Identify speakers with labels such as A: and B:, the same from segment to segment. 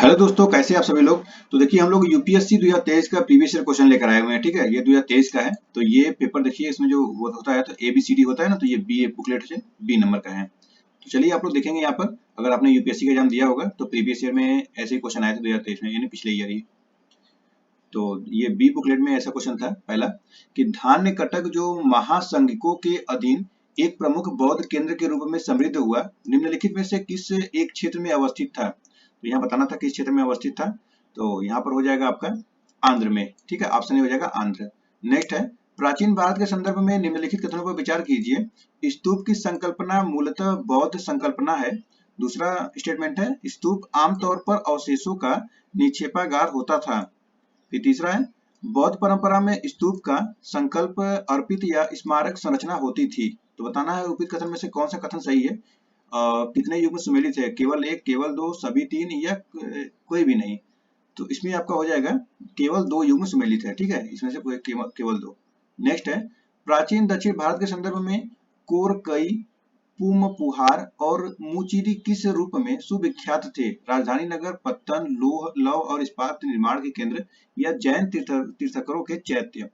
A: Hello दोस्तों, कैसे हैं आप सभी लोग। तो देखिए हम लोग यूपीएससी 2023 का प्रीवियस ईयर क्वेश्चन लेकर आए हुए हैं। ठीक है, ये 2023 का है। तो ये पेपर देखिए, इसमें जो होता है तो एबीसीडी होता है ना, तो ये बी बुकलेट से बी नंबर का है। तो चलिए आप लोग देखेंगे यहाँ पर, अगर आपने यूपीएससी का एग्जाम दिया होगा तो प्रीवियस ईयर में ऐसे ही क्वेश्चन आए थे 2023 में, यानी पिछले ईयर ही। तो ये बी बुकलेट में ऐसा क्वेश्चन था पहला, कि धान्य कटक जो महासंघिकों के अधीन एक प्रमुख बौद्ध केंद्र के रूप में समृद्ध हुआ, निम्नलिखित में से किस एक क्षेत्र में अवस्थित था। तो यहाँ बताना था किस क्षेत्र में अवस्थित था। तो यहाँ पर हो जाएगा आपका आंध्र में। ठीक है, ऑप्शन ए हो जाएगा आंध्र। नेक्स्ट है, प्राचीन भारत के संदर्भ में निम्नलिखित कथनों पर विचार कीजिए। स्तूप की संकल्पना मूलतः बौद्ध संकल्पना है। दूसरा स्टेटमेंट है, स्तूप आमतौर पर अवशेषों का निक्षेपागार होता था। फिर तीसरा है, बौद्ध परंपरा में स्तूप का संकल्प अर्पित या स्मारक संरचना होती थी। तो बताना है उपयुक्त कथन में से कौन सा कथन सही है। कितने युग में सुमेलित है, केवल एक, केवल दो, सभी तीन, या कोई भी नहीं। तो इसमें आपका हो जाएगा केवल दो युग में सुमेलित है। ठीक है, इसमें से कोई केवल दो। नेक्स्ट है, प्राचीन दक्षिण भारत के संदर्भ में कोरकई, पुमपुहार और मुचिरी किस रूप में सुविख्यात थे। राजधानी नगर, पत्तन, लोह लौह और इस्पात निर्माण के केंद्र, या जैन तीर्थंकरों के चैत्य।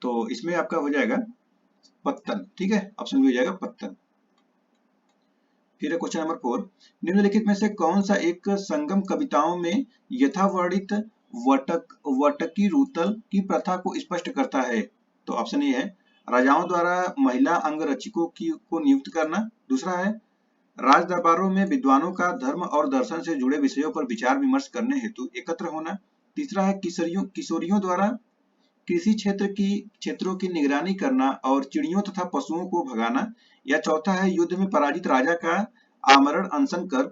A: तो इसमें आपका हो जाएगा पत्तन। ठीक है, ऑप्शन बी हो जाएगा पत्तन। फिर क्वेश्चन नंबर 4, निम्नलिखित में से कौन सा एक संगम कविताओं में यथावर्णित वटकी रुतल की प्रथा को स्पष्ट करता है। तो ऑप्शन ए है, राजाओं द्वारा महिला अंगरक्षकों को नियुक्त करना। दूसरा है, राज दरबारों में विद्वानों का धर्म और दर्शन से जुड़े विषयों पर विचार विमर्श करने हेतु एकत्र होना। तीसरा है, किशोरियों द्वारा कृषि क्षेत्रों की निगरानी करना और चिड़ियों तथा पशुओं को भगाना। या चौथा है, युद्ध में पराजित राजा का आमरण अनशन कर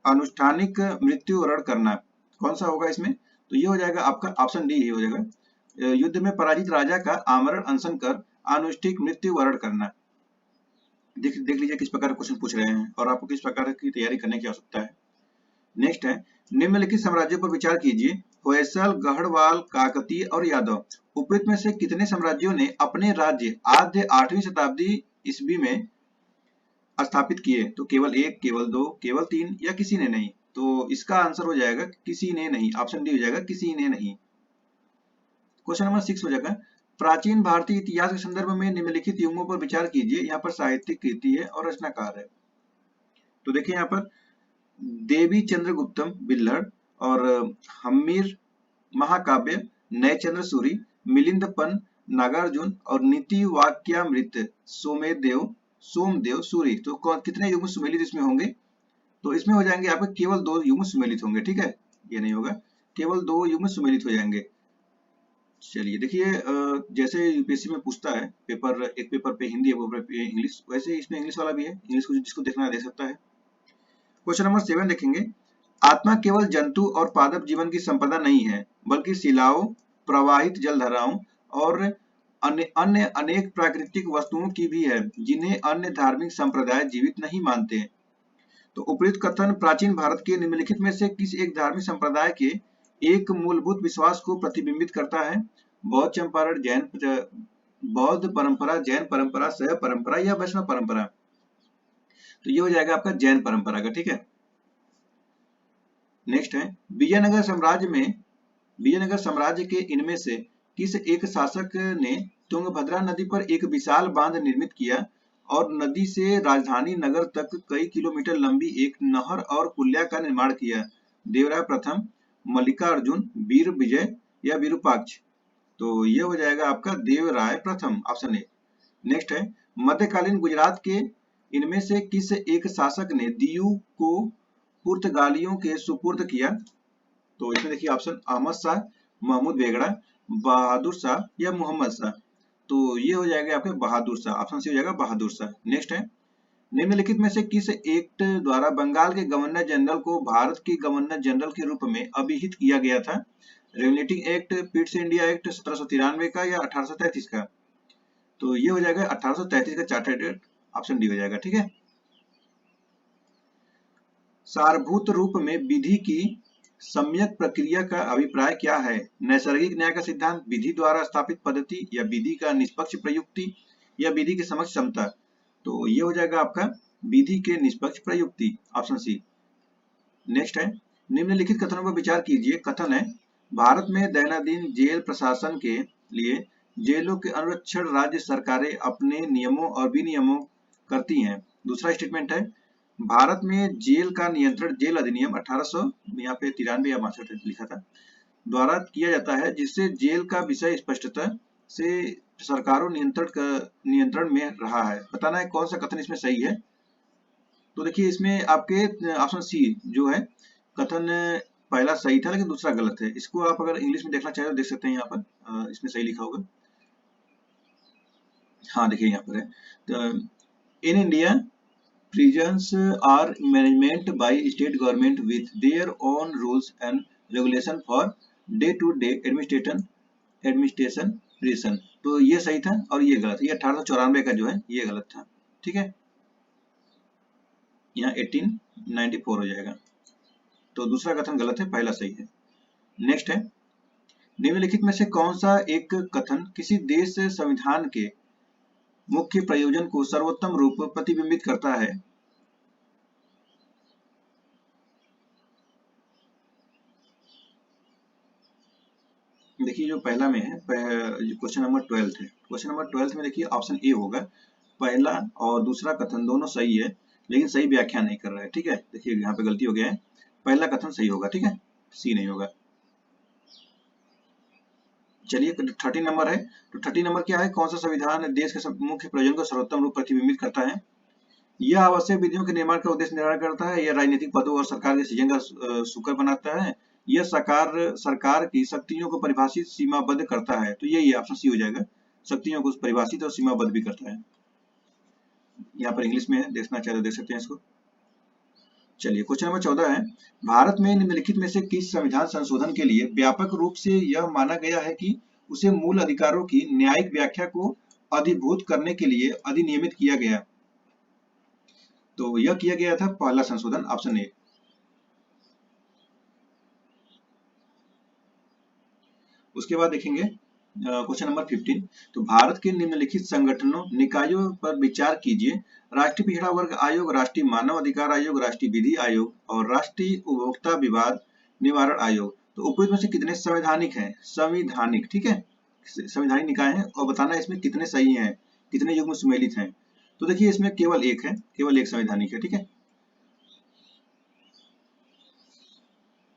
A: अनुष्ठानिक मृत्यु वरण करना। कौन सा होगा इसमें। तो ये हो जाएगा आपका ऑप्शन डी ही हो जाएगा, युद्ध में पराजित राजा का आमरण अनशन कर अनुष्ठिक मृत्यु वरण करना। देख लीजिए किस प्रकार क्वेश्चन पूछ रहे हैं और आपको किस प्रकार की तैयारी करने की आवश्यकता है। नेक्स्ट है, निम्नलिखित साम्राज्यों पर विचार कीजिए। होयसल, गढ़वाल, काकतीय और यादव। उपयुक्त में से कितने साम्राज्यों ने अपने राज्य आद्य 8वीं शताब्दी ईस्वी में स्थापित किए। तो केवल एक, केवल दो, केवल तीन, या किसी ने नहीं। तो इसका आंसर हो जाएगा किसी ने नहीं, ऑप्शन डी हो जाएगा किसी ने नहीं। क्वेश्चन नंबर 6 हो जाएगा, प्राचीन भारतीय इतिहास के संदर्भ में निम्नलिखित युगों पर विचार कीजिए। यहाँ पर साहित्यिक कृति है और रचनाकार है। तो देखिए यहाँ पर देवी चंद्रगुप्तम बिल्हड़ और हम्मीर महाकाव्य, नयचंद्र सूरी, मिलिंदपन, नागार्जुन और नीति वाक्यामृत सोमदेव सूरी। तो कितने युग में सुमेलित इसमें होंगे। तो इसमें हो जाएंगे आपके केवल दो युग में सुमेलित होंगे। ठीक है, ये नहीं होगा, केवल दो युग में सुमेलित हो जाएंगे। चलिए देखिए, जैसे यूपीएससी में पूछता है पेपर, एक पेपर पे हिंदी, एक पेपर पे इंग्लिश, वैसे इसमें इंग्लिश वाला भी है। इंग्लिश को जिसको देखना है देख सकता है। क्वेश्चन नंबर 7 देखेंगे, आत्मा केवल जंतु और पादप जीवन की संपदा नहीं है, बल्कि शिलाओं, प्रवाहित जलधाराओं और अन्य अनेक प्राकृतिक वस्तुओं की भी है, जिन्हें अन्य धार्मिक संप्रदाय जीवित नहीं मानते। तो उपयुक्त कथन प्राचीन भारत के निम्नलिखित में से किस एक धार्मिक संप्रदाय के एक मूलभूत विश्वास को प्रतिबिंबित करता है। बौद्ध चंपारण, बौद्ध परंपरा, जैन परंपरा, शैव परंपरा, या वैष्णव परंपरा। तो ये हो जाएगा आपका जैन परंपरा का। ठीक है, नेक्स्ट है, विजयनगर साम्राज्य के इनमें से किस एक शासक ने तुंगभद्रा नदी पर एक विशाल बांध निर्मित किया और नदी से राजधानी नगर तक कई किलोमीटर लंबी एक नहर और पुलिया का निर्माण किया। देवराय प्रथम, मल्लिकार्जुन, वीर विजय, या विरूपाक्ष। तो ये हो जाएगा आपका देवराय प्रथम, ऑप्शन ए। नेक्स्ट है, मध्यकालीन गुजरात के इनमें से किस एक शासक ने दीयू को पुर्तगालियों के सुपुर्द किया। तो इसमें देखिए ऑप्शन, अहमद शाह, महमूद बेगड़ा, बहादुर शाह, या मोहम्मद शाह। तो ये हो जाएगा आपके बहादुर शाह, ऑप्शन सी हो जाएगा बहादुर शाह। नेक्स्ट है, निम्नलिखित में से किस एक्ट द्वारा बंगाल के गवर्नर जनरल को भारत के गवर्नर जनरल के रूप में अभिहित किया गया था। Regulating act, Pitt's India act 1793 का, या 1833 का। तो ये हो जाएगा 1833 का चार्टर्ड एक्ट, ऑप्शन डी हो जाएगा। ठीक है, सारभूत रूप में विधि की सम्यक प्रक्रिया का अभिप्राय क्या है। नैसर्गिक न्याय का सिद्धांत, विधि द्वारा स्थापित पद्धति, या विधि का निष्पक्ष प्रयुक्ति, या विधि की समक्ष क्षमता। तो ये हो जाएगा आपका विधि के निष्पक्ष प्रयुक्ति, ऑप्शन सी। नेक्स्ट है, निम्नलिखित कथनों पर विचार कीजिए। कथन है, भारत में दैनंदिन जेल प्रशासन के लिए जेलों के अनुरक्षण राज्य सरकारें अपने नियमों और विनियमों करती हैं। दूसरा स्टेटमेंट है, भारत में जेल का नियंत्रण जेल अधिनियम 1800 यहाँ पे 93 या 62 लिखा था द्वारा किया जाता है, जिससे जेल का विषय स्पष्टता से सरकारों नियंत्रण में रहा है। बताना है कौन सा कथन इसमें सही है। तो देखिए इसमें आपके ऑप्शन सी जो है कथन पहला सही था लेकिन दूसरा गलत है। इसको आप अगर इंग्लिश में देखना चाहें तो देख सकते हैं, यहाँ पर इसमें सही लिखा होगा। हाँ देखिए यहाँ पर है, in India prisons are managed by state government with their own rules and regulation for day-to-day administration prison। तो ये सही था और ये गलत है। ये 1894 का जो है ये गलत था। ठीक है, यहाँ 1894 हो जाएगा। तो दूसरा कथन गलत है, पहला सही है। नेक्स्ट है, निम्नलिखित में से कौन सा एक कथन किसी देश से संविधान के मुख्य प्रयोजन को सर्वोत्तम रूप प्रतिबिंबित करता है। देखिए जो पहला में है, क्वेश्चन नंबर 12 है। क्वेश्चन नंबर 12 में देखिए ऑप्शन ए होगा। पहला और दूसरा कथन दोनों सही है लेकिन सही व्याख्या नहीं कर रहा है। ठीक है, देखिए यहाँ पे गलती हो गया है, पहला कथन सही होगा। ठीक है, सी नहीं होगा। चलिए 13 नंबर है, तो 13 नंबर क्या है, कौन सा संविधान देश के मुख्य प्रयोजन को सर्वोत्तम रूप प्रतिबिंबित करता है। यह आवश्यक विधियों के निर्माण का उद्देश्य निर्धारण करता है। यह राजनीतिक पदों और सरकार के सृजन का सुकर बनाता है। यह सरकार की शक्तियों को परिभाषित सीमाबद्ध करता है। तो यही ऑप्शन सी हो जाएगा, शक्तियों को परिभाषित और सीमाबद्ध भी करता है। यहाँ पर इंग्लिश में है, देखना चाहे तो देख सकते हैं इसको। चलिए क्वेश्चन नंबर 14 है, भारत में निम्नलिखित में से किस संविधान संशोधन के लिए व्यापक रूप से यह माना गया है कि उसे मूल अधिकारों की न्यायिक व्याख्या को अधिभूत करने के लिए अधिनियमित किया गया। तो यह किया गया था पहला संशोधन, ऑप्शन ए। उसके बाद देखेंगे क्वेश्चन नंबर 15, तो भारत के निम्नलिखित संगठनों निकायों पर विचार कीजिए। राष्ट्रीय पिछड़ा वर्ग आयोग, राष्ट्रीय मानव अधिकार आयोग, राष्ट्रीय विधि आयोग और राष्ट्रीय उपभोक्ता विवाद निवारण आयोग। तो उपयुक्त में से कितने संवैधानिक हैं। संविधानिक, ठीक है, संवैधानिक निकाय है और बताना है इसमें कितने सही हैं, कितने युग्म सुमेलित हैं। तो देखिए इसमें केवल एक है, केवल एक संवैधानिक है। ठीक है,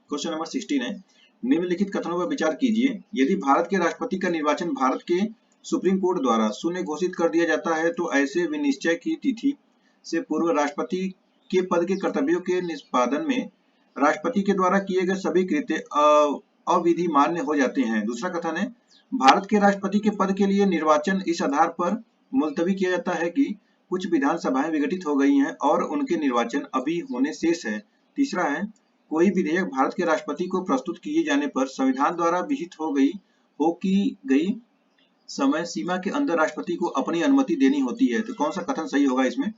A: क्वेश्चन नंबर 16 है, निम्नलिखित कथनों पर विचार कीजिए। यदि भारत के राष्ट्रपति का निर्वाचन भारत के सुप्रीम कोर्ट द्वारा शून्य घोषित कर दिया जाता है तो ऐसे विनिश्चय की तिथि से पूर्व राष्ट्रपति के पद के कर्तव्यों के निष्पादन में राष्ट्रपति के द्वारा किए गए सभी कृत्य अविधि मान्य हो जाते हैं। दूसरा कथन है, भारत के राष्ट्रपति के पद के लिए निर्वाचन इस आधार पर मुलतवी किया जाता है कि कुछ विधानसभाएं विघटित हो गई हैं और उनके निर्वाचन अभी होने शेष है। तीसरा है, कोई विधेयक भारत के राष्ट्रपति को प्रस्तुत किए जाने पर संविधान द्वारा विहित हो की गई समय सीमा के अंदर राष्ट्रपति को अपनी अनुमति देनी होती है। तो कौन सा कथन सही होगा इसमें।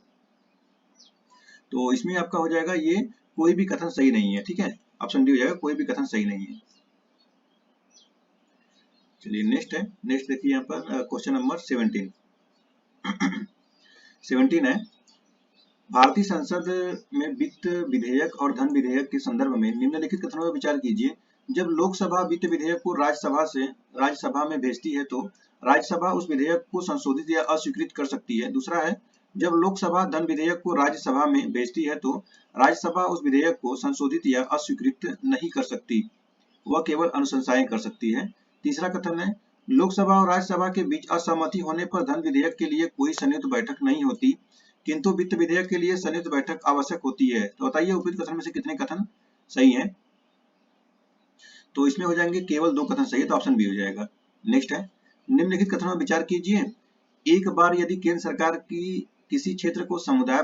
A: तो इसमें आपका हो जाएगा ये कोई भी कथन सही नहीं है। ठीक है, ऑप्शन डी हो जाएगा, कोई भी कथन सही नहीं है। चलिए नेक्स्ट है, नेक्स्ट देखिए यहाँ पर क्वेश्चन नंबर 17 17 है, भारतीय संसद में वित्त विधेयक और धन विधेयक के संदर्भ में निम्नलिखित कथनों पर विचार कीजिए। जब लोकसभा वित्त विधेयक को राज्यसभा में भेजती है तो राज्यसभा उस विधेयक को संशोधित या अस्वीकृत कर सकती है। दूसरा है, जब लोकसभा धन विधेयक को राज्यसभा में भेजती है तो राज्यसभा उस विधेयक को संशोधित या अस्वीकृत नहीं कर सकती, वह केवल अनुशंसाएं कर सकती है। तीसरा कथन है, लोकसभा और राज्यसभा के बीच असहमति होने पर धन विधेयक के लिए कोई संयुक्त बैठक नहीं होती, किंतु वित्त विधेयक के लिए संयुक्त बैठक आवश्यक होती है। तो बताइए उपयुक्त कथन में से कितने कथन सही हैं। तो इसमें हो जाएंगे केवल 2 कथन सही है, तो ऑप्शन बी हो जाएगा। नेक्स्ट है, निम्नलिखित कथनों पर विचार कीजिए। एक बार यदि केंद्र सरकार की किसी क्षेत्र को समुदाय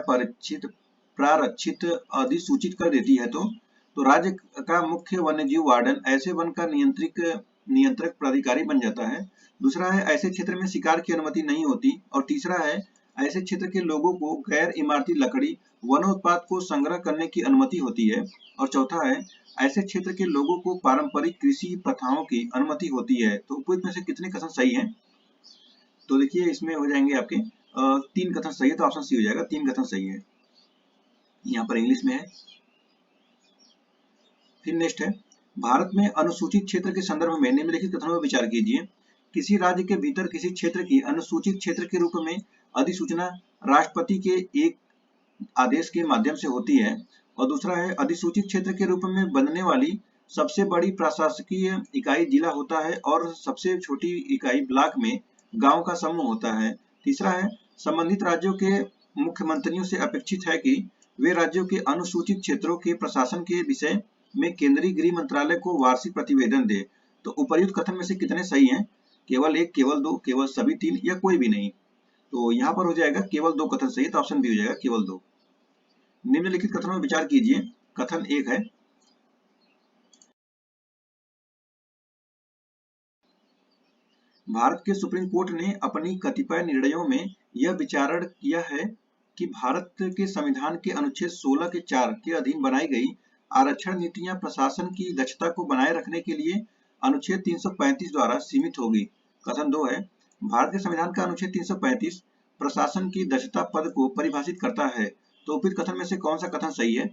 A: प्रारक्षित अधिसूचित कर देती है तो राज्य का मुख्य वन्यजीव वार्डन ऐसे वन का नियंत्रक प्राधिकारी बन जाता है। दूसरा है, ऐसे क्षेत्र में शिकार की अनुमति नहीं होती। और तीसरा है, ऐसे क्षेत्र के लोगों को गैर इमारती लकड़ी वनोत्पाद को संग्रह करने की अनुमति होती है। और चौथा है, ऐसे क्षेत्र के लोगों को पारंपरिक कृषि प्रथाओं की अनुमति होती है। तो उपयुक्त में से कितने कथन सही हैं। तो देखिए इसमें हो जाएंगे आपके 3 कथन सही है, तो ऑप्शन सी हो जाएगा, 3 कथन सही है। यहाँ पर इंग्लिश में है, फिर नेक्स्ट है, भारत में अनुसूचित क्षेत्र के संदर्भ में निम्नलिखित कथनों पर विचार कीजिए। किसी राज्य के भीतर किसी क्षेत्र की अनुसूचित क्षेत्र के रूप में अधिसूचना राष्ट्रपति के एक आदेश के माध्यम से होती है। और दूसरा है, अधिसूचित क्षेत्र के रूप में बनने वाली सबसे बड़ी प्रशासकीय इकाई जिला होता है और सबसे छोटी इकाई ब्लॉक में गांव का समूह होता है। तीसरा है, संबंधित राज्यों के मुख्यमंत्रियों से अपेक्षित है कि वे राज्यों के अनुसूचित क्षेत्रों के प्रशासन के विषय में केंद्रीय गृह मंत्रालय को वार्षिक प्रतिवेदन दे। तो उपर्युक्त कथन में से कितने सही हैं? केवल एक, केवल दो, केवल सभी तीन, या कोई भी नहीं? तो यहाँ पर हो जाएगा केवल दो कथन सही है, तो ऑप्शन बी हो जाएगा केवल दो। निम्नलिखित कथनों में विचार कीजिए। कथन एक है, भारत के सुप्रीम कोर्ट ने अपनी कतिपय निर्णयों में यह विचारण किया है कि भारत के संविधान के अनुच्छेद 16 के 4 के अधीन बनाई गई आरक्षण नीतियां प्रशासन की दक्षता को बनाए रखने के लिए अनुच्छेद 335 द्वारा सीमित होगी। कथन दो है, भारत के संविधान का अनुच्छेद 335 प्रशासन की दक्षता पद को परिभाषित करता है। तो उपयुक्त कथन में से कौन सा कथन सही है?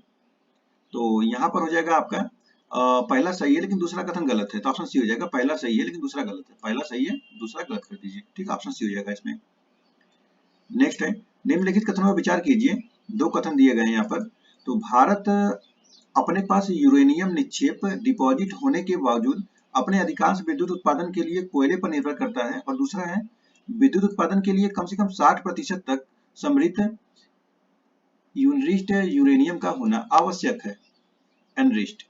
A: तो यहाँ पर हो जाएगा आपका पहला सही है लेकिन दूसरा कथन गलत है, तो ऑप्शन सी हो जाएगा। पहला सही है लेकिन दूसरा गलत है, पहला सही है दूसरा गलत कर दीजिए, ठीक है, ऑप्शन सी हो जाएगा इसमें। नेक्स्ट है, निम्नलिखित कथनों पर विचार कीजिए। दो कथन दिए गए हैं यहाँ पर। तो भारत अपने पास यूरेनियम निक्षेप डिपॉजिट होने के बावजूद अपने अधिकांश विद्युत उत्पादन के लिए कोयले पर निर्भर करता है। और दूसरा है, विद्युत उत्पादन के लिए कम से कम 60% तक समृद्ध यूरेनियम का होना आवश्यक है, एनरिच्ड।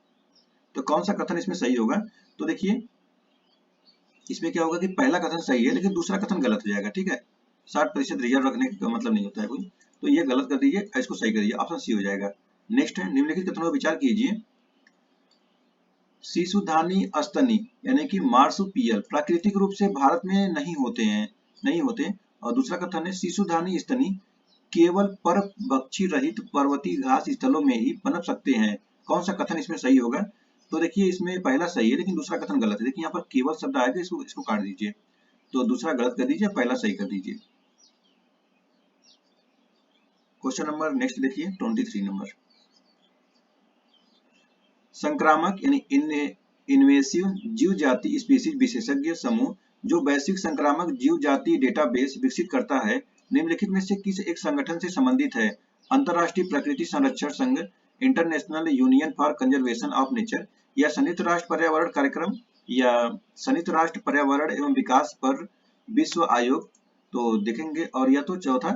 A: तो कौन सा कथन इसमें सही होगा? तो देखिए इसमें क्या होगा कि पहला कथन सही है लेकिन दूसरा कथन गलत हो जाएगा, ठीक है। 60% रिजर्व रखने का मतलब नहीं होता है कोई, तो ये गलत कर दीजिए, इसको सही कर दीजिए, ऑप्शन सी हो जाएगा। नेक्स्ट है, निम्नलिखित कथनों पर विचार कीजिए। शिशुधानी स्तनी यानी कि मार्सुपियल प्राकृतिक रूप से भारत में नहीं होते। और दूसरा कथन है, शिशुधानी स्तनी केवल परभक्षी रहित पर्वतीय घास स्थलों में ही पनप सकते हैं। कौन सा कथन इसमें सही होगा? तो देखिए इसमें पहला सही है लेकिन दूसरा कथन गलत है। देखिए यहाँ पर केवल शब्द आएगा, इसको काट दीजिए, तो दूसरा गलत कर दीजिए, पहला सही कर दीजिए। क्वेश्चन नंबर नेक्स्ट देखिए 23 नंबर। संक्रामक यानी इन्वेसिव जीव जाति स्पीसीज विशेषज्ञ समूह जो वैश्विक संक्रामक जीव जाति डेटाबेस विकसित करता है, निम्नलिखित में से किस एक संगठन से संबंधित है? अंतरराष्ट्रीय प्रकृति संरक्षण संघ, international union for conservation of nature, या संयुक्त राष्ट्र पर्यावरण कार्यक्रम, या संयुक्त राष्ट्र पर्यावरण एवं विकास पर विश्व आयोग। तो देखेंगे, और या तो चौथा,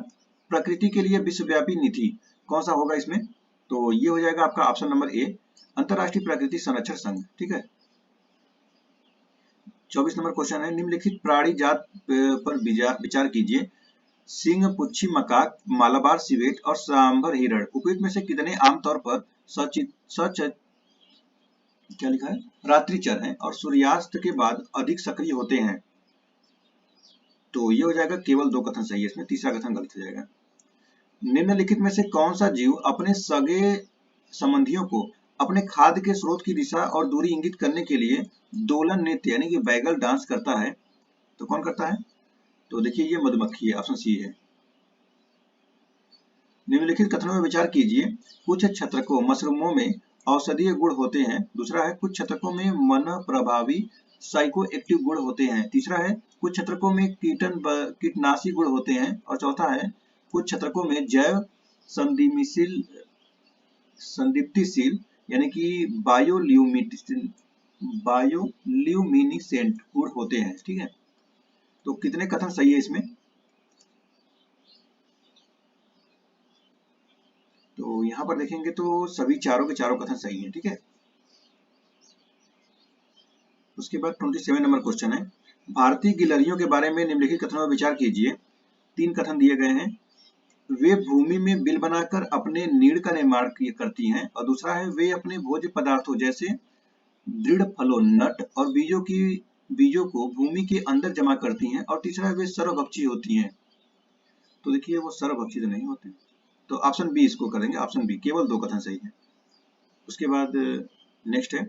A: प्रकृति के लिए विश्वव्यापी नीति। कौन सा होगा इसमें? तो ये हो जाएगा आपका ऑप्शन नंबर ए, अंतरराष्ट्रीय प्रकृति संरक्षण संघ, ठीक है। 24 नंबर क्वेश्चन है, निम्नलिखित प्राणी जात पर विचार कीजिए। सिंह, पुच्छी मकाक, मालाबार सिवेट और सांभर हिरण उपयुक्त में से कितने आमतौर पर क्या लिखा है, रात्रिचर हैं और सूर्यास्त के बाद अधिक सक्रिय होते हैं? तो ये हो जाएगा केवल दो कथन सही है इसमें, तीसरा कथन गलत हो जाएगा। निम्नलिखित में से कौन सा जीव अपने सगे संबंधियों को अपने खाद्य के स्रोत की दिशा और दूरी इंगित करने के लिए दोलन नृत्य यानी कि बैगल डांस करता है? तो कौन करता है? तो देखिए ये मधुमक्खी है, ऑप्शन सी है। निम्नलिखित कथनों में विचार कीजिए। कुछ छत्रकों मशरूमों में औषधीय गुण होते हैं। दूसरा है, कुछ छत्रकों में मन प्रभावी साइको एक्टिव गुण होते हैं। तीसरा है, कुछ छत्रकों में कीटनाशी गुण होते हैं। और चौथा है, कुछ छत्रकों में जैव संदीप्तिशील यानी कि बायोल्यूमिनिसेंट गुण होते हैं, ठीक है। तो कितने कथन सही है इसमें? तो यहाँ पर देखेंगे तो सभी चारों के चारों कथन सही है, ठीक है। उसके बाद 27 नंबर क्वेश्चन है, भारतीय गिलहरियों के बारे में निम्नलिखित कथनों पर विचार कीजिए। तीन कथन दिए गए हैं। वे भूमि में बिल बनाकर अपने नीड़ का निर्माण करती हैं। और दूसरा है, वे अपने भोज्य पदार्थों जैसे दृढ़ फलों, नट और बीजों को भूमि के अंदर जमा करती हैं। और तीसरा है, वे सर्वभक्षी होती हैं। तो देखिए वो सर्वभक्षी तो नहीं होते, तो ऑप्शन बी इसको करेंगे, ऑप्शन बी, केवल दो कथन सही है। उसके बाद नेक्स्ट है,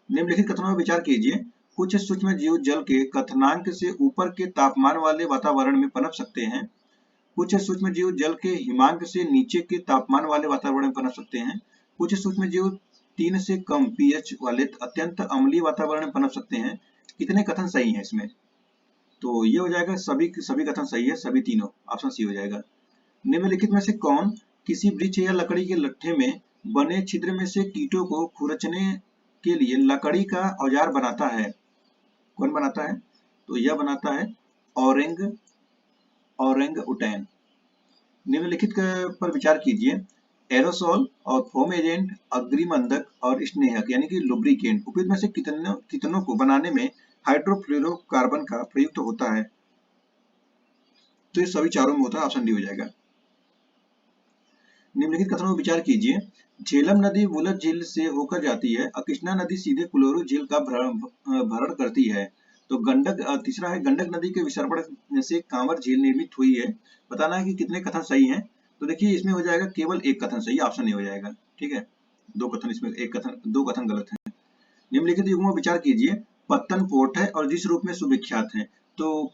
A: निम्नलिखित कथनों पर विचार कीजिए। कुछ सूक्ष्म जीव जल के क्वथनांक से ऊपर के तापमान वाले वातावरण में पनप सकते हैं। कुछ सूक्ष्म जीव जल के हिमांक से नीचे के तापमान वाले वातावरण में पनप सकते हैं। कुछ सूक्ष्म जीव 3 से कम पीएच वाले अत्यंत अम्लीय वातावरण में पनप सकते हैं। कितने कथन सही हैं इसमें? तो ये हो जाएगा सभी सभी कथन सही है, सभी तीनों, ऑप्शन सी हो जाएगा। निम्नलिखित में से कौन किसी वृक्ष या लकड़ी के लट्ठे में बने छिद्र में से कीटों को खुरचने के लिए लकड़ी का औजार बनाता है? कौन बनाता है? तो यह बनाता है औरेंग औरेंग-उटैन। निम्नलिखित पर विचार कीजिए। एरोसोल और फोम एजेंट, अग्रिमंधक और स्नेहक यानी कि लुब्रिकेंट उपयुक्त में से कितनों को बनाने में हाइड्रोफ्लोरोकार्बन का प्रयुक्त होता है? तो ये सभी चारों में होता है, ऑप्शन डी हो जाएगा। निम्नलिखित कथनों पर विचार कीजिए। झेलम नदी वुलर झील से होकर जाती है और कृष्णा नदी सीधे कुलोरू झील का भरण करती है। तो गंडक, तीसरा है गंडक नदी के विसर्पण से कांवर झील निर्मित हुई है। बताना है कि कितने कथन सही हैं। तो देखिए इसमें हो जाएगा केवल एक कथन सही, ऑप्शन ए हो जाएगा। ठीक है, दो कथन इसमें, एक कथन, दो कथन गलत है। निम्नलिखित युग्मों पर विचार कीजिए। पत्तन पोर्ट है और जिस रूप में सुविख्यात है। तो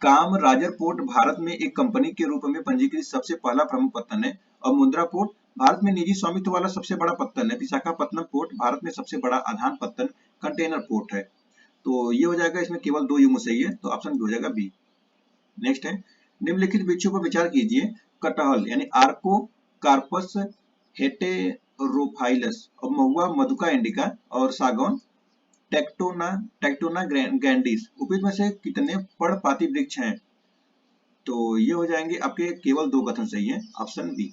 A: कामराजर पोर्ट भारत में एक कंपनी के रूप में पंजीकृत सबसे पहला प्रमुख पत्तन है और मुंद्रा पोर्ट भारत में निजी स्वामित्व वाला सबसे बड़ा पत्तन है। विशाखापत्तनम पोर्ट भारत में सबसे बड़ा आधान पत्तन कंटेनर पोर्ट है। तो ये हो जाएगा, इसमें केवल दो युग्म सही है, तो ऑप्शन हो जाएगा बी। नेक्स्ट है, निम्नलिखित वृक्षों पर विचार कीजिए। कटहल यानी आर्को कार्पस हेटेरोफाइलस और महुआ मधुका इंडिका और सागौन टेक्टोना ग्रैंडिस उपयुक्त में से कितने पर्णपाती वृक्ष हैं? तो ये हो जाएंगे आपके केवल दो कथन सही है, ऑप्शन बी।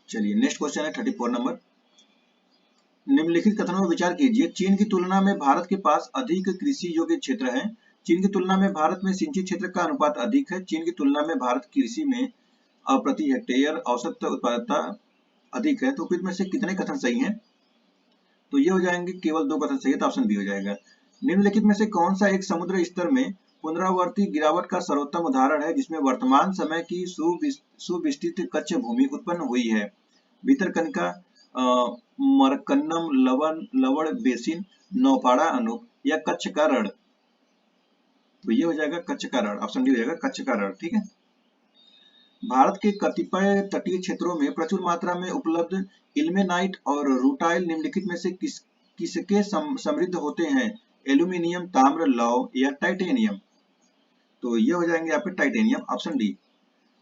A: चलिए नेक्स्ट क्वेश्चन है 34 नंबर। निम्नलिखित कथनों पर विचार कीजिए। चीन की तुलना में भारत के पास अधिक कृषि योग्य क्षेत्र है। चीन की तुलना में भारत में सिंचित क्षेत्र का अनुपात अधिक है। चीन की तुलना में भारत कृषि में प्रति हेक्टेयर औसत उत्पादकता अधिक है। तो उपयुक्त में से कितने कथन सही हैं? तो ये हो जाएंगे केवल दो कथन सही है, तो ऑप्शन बी हो जाएगा। निम्नलिखित में से कौन सा एक समुद्र स्तर में पुनरावर्ती गिरावट का सर्वोत्तम उदाहरण है जिसमें वर्तमान समय की सुविस्तृत कच्छ भूमि उत्पन्न हुई है? भितरकनिका, मरकन्नम लवण बेसिन, नौपाड़ा अनूप या कच्छ का रण? तो ये हो जाएगा कच्छ का रण, ऑप्शन डी हो जाएगा कच्छ का रण। ठीक है, भारत के कतिपय तटीय क्षेत्रों में प्रचुर मात्रा में उपलब्ध इल्मेनाइट और रूटाइल निम्नलिखित में से किसके समृद्ध होते हैं? एल्यूमिनियम, ताम्र, लौह या टाइटेनियम? तो ये हो जाएंगे आपके टाइटेनियम, ऑप्शन डी।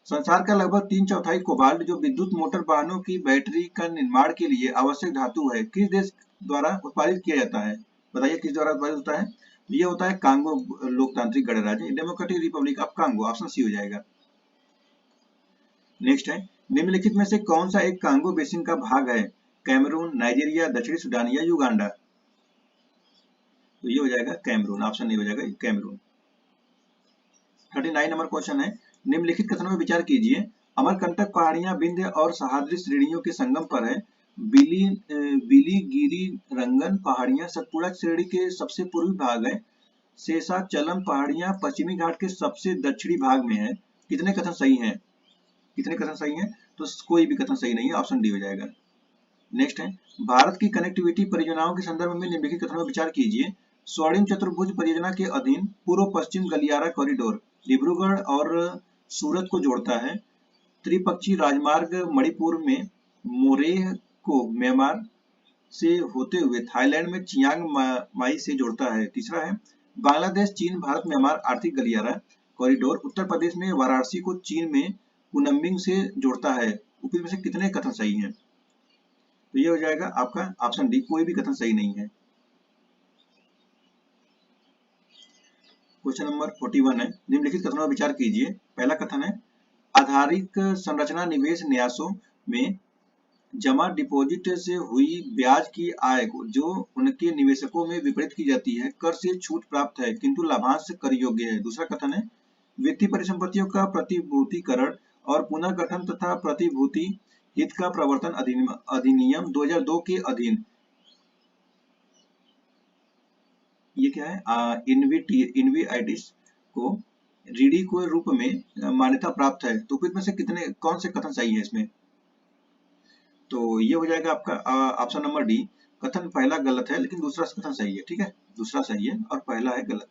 A: संसार का लगभग 3/4 कोबाल्ट जो विद्युत मोटर वाहनों की बैटरी का निर्माण के लिए आवश्यक धातु है, किस देश द्वारा उत्पादित किया जाता है? बताइए किस द्वारा उत्पादित होता है? ये होता है कांगो लोकतांत्रिक गणराज्य, Democratic Republic of Congo, option C हो जाएगा। नेक्स्ट है, निम्नलिखित में से कौन सा एक कांगो बेसिन का भाग है? कैमरून, नाइजीरिया, दक्षिणी सूडान या युगांडा? तो ये हो जाएगा कैमरून, ऑप्शन ए हो जाएगा कैमरून। 39 नंबर क्वेश्चन है। निम्नलिखित कथनों में विचार कीजिए। अमरकंटक पहाड़ियां विंध्य और सह्याद्री श्रेणियों के संगम पर है। बिलीगिरी रंगन पहाड़ियां सतपुड़ा श्रेणी के सबसे पूर्वी भाग है। शेषाचलम पहाड़ियां पश्चिमी घाट के सबसे दक्षिणी भाग में है। कितने कथन सही हैं? कितने कथन सही हैं? तो कोई भी कथन सही नहीं है, ऑप्शन डी हो जाएगा। नेक्स्ट है, भारत की कनेक्टिविटी परियोजनाओं के संदर्भ में निम्नलिखित कथनों पर विचार कीजिए। स्वर्णिम चतुर्भुज परियोजना के अधीन पूर्व पश्चिम गलियारा कॉरिडोर डिब्रूगढ़ और सूरत को जोड़ता है। त्रिपक्षीय राजमार्ग मणिपुर में मोरेह को म्यांमार से होते हुए थाईलैंड में चियांग माई से जोड़ता है। तीसरा है, बांग्लादेश चीन भारत म्यांमार आर्थिक गलियारा कॉरिडोर उत्तर प्रदेश में वाराणसी को चीन में कुनमिंग से जोड़ता है। उपयुक्त में से कितने कथन सही हैं? तो ये हो जाएगा आपका ऑप्शन डी, कोई भी कथन सही नहीं है। क्वेश्चन नंबर 41 है। निम्नलिखित कथनों पर विचार कीजिए। पहला कथन है, आधारिक संरचना निवेश न्यासों में जमा डिपॉजिट से हुई ब्याज की आय जो उनके निवेशकों में विपरीत की जाती है कर से छूट प्राप्त है किंतु लाभांश कर योग्य है। दूसरा कथन है, वित्तीय परिसंपत्तियों का प्रतिभूतिकरण और पुनर्गठन तथा प्रतिभूति हित का प्रवर्तन अधिनियम 2002 के अधीन ये क्या है, इन्विआइटिस को रीडी के रूप में मान्यता प्राप्त है। तो उपयुक्त में से कितने कौन से कथन सही है इसमें? तो ये हो जाएगा आपका ऑप्शन नंबर डी। कथन पहला गलत है लेकिन दूसरा कथन सही है। ठीक है, दूसरा सही है और पहला है गलत।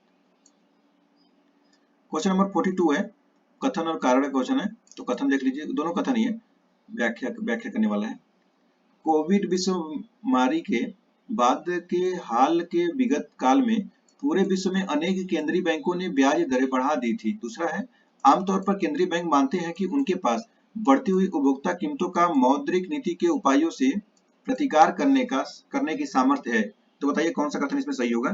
A: क्वेश्चन नंबर 42 है, कथन और कारण का क्वेश्चन है। तो कथन देख लीजिए, दोनों कथन ही है। व्याख्या व्याख्या करने वाला है। कोविड विश्व महामारी के बाद के हाल के विगत काल में पूरे विश्व में अनेक केंद्रीय बैंकों ने ब्याज दरें बढ़ा दी थी। दूसरा है, आमतौर पर केंद्रीय बैंक मानते हैं कि उनके पास बढ़ती हुई उपभोक्ता कीमतों का मौद्रिक नीति के उपायों से प्रतिकार करने की सामर्थ्य है। तो बताइए कौन सा कथन इसमें सही होगा।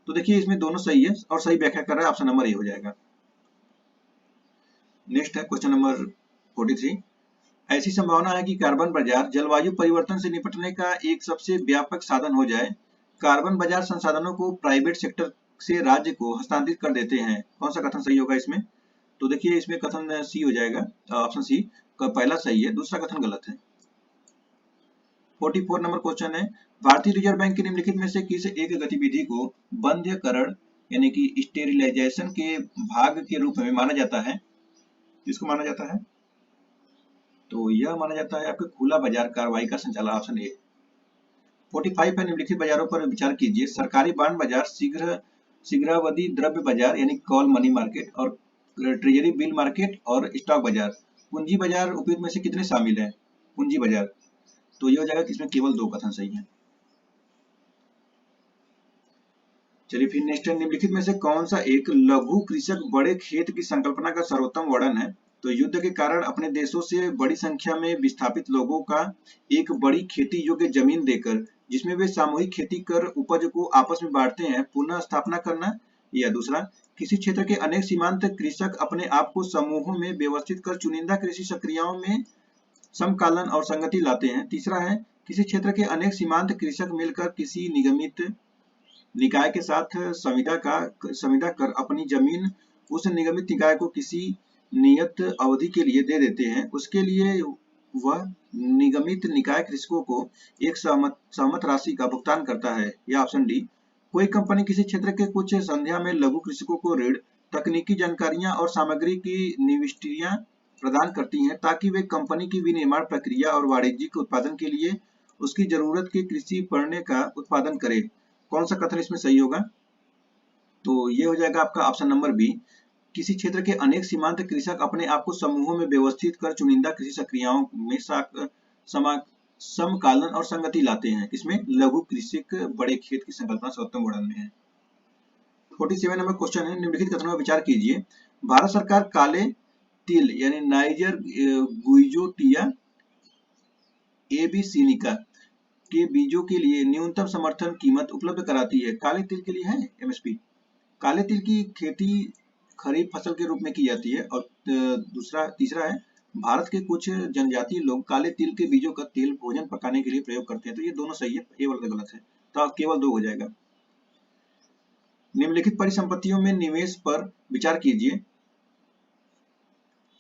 A: तो देखिए इसमें दोनों सही है और सही व्याख्या कर रहा है, ऑप्शन नंबर ए हो जाएगा। नेक्स्ट है क्वेश्चन नंबर 43। ऐसी संभावना है कि कार्बन बाजार जलवायु परिवर्तन से निपटने का एक सबसे व्यापक साधन हो जाए। कार्बन बाजार संसाधनों को प्राइवेट सेक्टर से राज्य को हस्तांतरित कर देते हैं। कौन सा कथन सही होगा इसमें। तो देखिए इसमें कथन सी हो जाएगा, ऑप्शन सी का पहला सही है, दूसरा कथन गलत है। 44 नंबर क्वेश्चन है, भारतीय रिजर्व बैंक की निम्नलिखित में से किस एक गतिविधि को बंध्यकरण यानी कि स्टेरिलाइजेशन के भाग के रूप में माना जाता है। किसको माना जाता है। तो यह माना जाता है आपके खुला बाजार कार्रवाई का संचालन, ऑप्शन ए। 45 है, निम्नलिखित बाजारों पर विचार कीजिए। सरकारी बांड बाजार, शीघ्रावधि द्रव्य बाजार यानी कॉल मनी मार्केट और ट्रेजरी बिल मार्केट और स्टॉक बाजार। पूंजी बाजार उपयुक्त में से कितने शामिल हैं। पूंजी बाजार, तो ये हो जाएगा कि इसमें केवल 2 कथन सही है। चलिए फिर नेक्स्ट है, निम्नलिखित में से कौन सा एक लघु कृषक बड़े खेत की संकल्पना का सर्वोत्तम वर्णन है। तो युद्ध के कारण अपने देशों से बड़ी संख्या में विस्थापित लोगों का एक बड़ी खेती योग्य जमीन देकर, जिसमें वे सामूहिक खेती कर उपज को आपस में बांटते हैं, पुनः स्थापना करना। या दूसरा, किसी क्षेत्र के अनेक सीमांत कृषक अपने आप को समूहों में व्यवस्थित कर चुनिंदा कृषि प्रक्रियाओं में समकालन और संगति लाते हैं। तीसरा है, किसी क्षेत्र के अनेक सीमांत कृषक मिलकर किसी निगमित निकाय के साथ संविदा कर अपनी जमीन उस निगमित निकाय को किसी नियत अवधि के लिए दे देते हैं। उसके लिए वह निगमित निकाय कृषकों को एक सहमत राशि का भुगतान करता है। या ऑप्शन डी, कोई कंपनी किसी क्षेत्र के कुछ संध्या में लघु कृषकों को ऋण, तकनीकी जानकारियां और सामग्री की निविष्टियां प्रदान करती हैं ताकि वे कंपनी की विनिर्माण प्रक्रिया और वाणिज्यिक उत्पादन के लिए उसकी जरूरत के कृषि पण्य का उत्पादन करें। कौन सा कथन इसमें सही होगा। तो ये हो जाएगा आपका ऑप्शन नंबर बी, किसी क्षेत्र के अनेक सीमांत कृषक अपने आप को समूहों में व्यवस्थित कर चुनिंदा कृषि प्रक्रियाओं में समकालन और संगति लाते हैं। इसमें लघु कृषक बड़े खेत की संकल्पना सर्वोत्तम वर्णन में है। 47 नंबर क्वेश्चन है, निम्नलिखित कथनों पर विचार कीजिए। भारत सरकार काले तिल यानी नाइजर गुइजोटिया एबीसिनिका के बीजों के लिए न्यूनतम समर्थन कीमत उपलब्ध कराती है। काले तिल के लिए है एमएसपी। काले तिल की खेती खरीफ फसल के रूप में की जाती है। और तीसरा है, भारत के कुछ जनजातीय लोग काले तिल के बीजों का तेल भोजन पकाने के लिए प्रयोग करते हैं। तो ये दोनों सही है, ये वाला गलत है, तो केवल 2 हो जाएगा। निम्नलिखित परिसंपत्तियों में निवेश पर विचार कीजिए।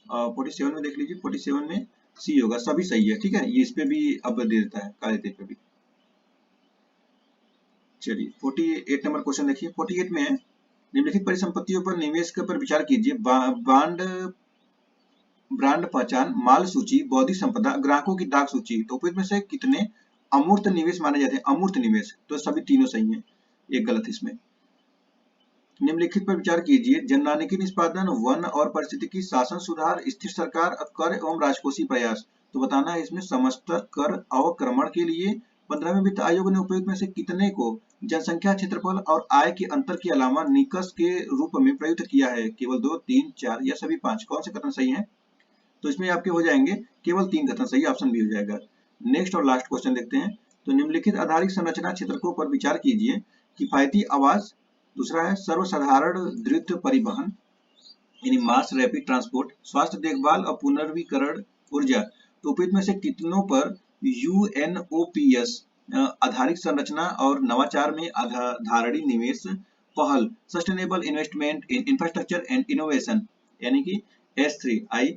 A: 47 में देख लीजिए, 47 में सी होगा, सभी सही है। ठीक है, ये इस पे भी अब दे देता है, काले तिल पे भी। चलिए 48 नंबर क्वेश्चन देखिए। 48 में निम्नलिखित परिसंपत्तियों पर निवेश पर विचार कीजिए। ब्रांड पहचान, माल सूची, बौद्धिक संपदा, ग्राहकों की डाक सूची। तो उपयुक्त में से कितने अमूर्त निवेश माने जाते हैं। अमूर्त निवेश, तो सभी तीनों सही हैं, एक गलत इसमें। निम्नलिखित पर विचार कीजिए। जननांगिक निष्पादन, वन और पारिस्थितिकी शासन सुधार, स्थिर सरकार, कर एवं राजकोषीय प्रयास। तो बताना है इसमें समस्त कर अवक्रमण के लिए 15वें वित्त आयोग ने उपयुक्त में से कितने को जनसंख्या, क्षेत्रफल और आय के अंतर के अलावा निकष के रूप में प्रयुक्त किया है। केवल 2, 3, 4 या सभी 5। कौन से कथन सही है। तो इसमें आपके हो जाएंगे केवल 3 कथन सही, ऑप्शन बी हो जाएगा। नेक्स्ट और लास्ट क्वेश्चन देखते हैं। तो निम्नलिखित आधारित संरचना क्षेत्रकों पर विचार कीजिए। किफायती आवास, दूसरा है सर्वसाधारण द्रुत परिवहन यानी मास रैपिड ट्रांसपोर्ट, स्वास्थ्य देखभाल और पुनर्वीकरण ऊर्जा। तो उपयुक्त में से कितनों पर यूएनओपीएस आधारिक संरचना और नवाचार में धारणी निवेश पहल, sustainable investment in infrastructure and innovation यानी कि S3 आई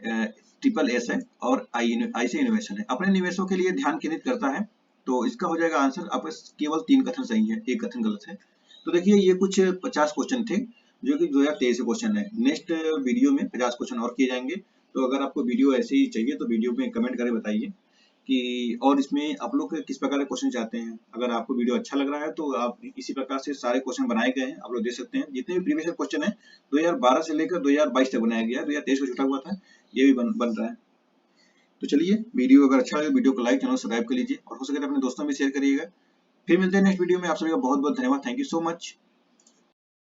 A: ट्रिपल एस है और आई से इनोवेशन है, अपने निवेशों के लिए ध्यान केंद्रित करता है। तो इसका हो जाएगा आंसर, अब केवल 3 कथन सही है, एक कथन गलत है। तो देखिए ये कुछ 50 क्वेश्चन थे जो कि 2023 क्वेश्चन है। नेक्स्ट वीडियो में 50 क्वेश्चन और किए जाएंगे। तो अगर आपको वीडियो ऐसे ही चाहिए तो वीडियो में कमेंट करके बताइए कि और इसमें आप लोग किस प्रकार के क्वेश्चन चाहते हैं। अगर आपको वीडियो अच्छा लग रहा है तो आप इसी प्रकार से सारे क्वेश्चन बनाए गए हैं, आप लोग देख सकते हैं। जितने भी प्रीवियस क्वेश्चन है 2012 से लेकर 2022 तक बनाया गया है, 2023 को छूटा हुआ था, ये भी बन रहा है। तो चलिए, वीडियो अगर अच्छा लगे वीडियो को लाइक, चैनल सब्सक्राइब कर लीजिए और हो सके तो अपने दोस्तों में शेयर करिएगा। फिर मिलते हैं नेक्स्ट वीडियो में। आप सभी का बहुत बहुत धन्यवाद। Thank you so much.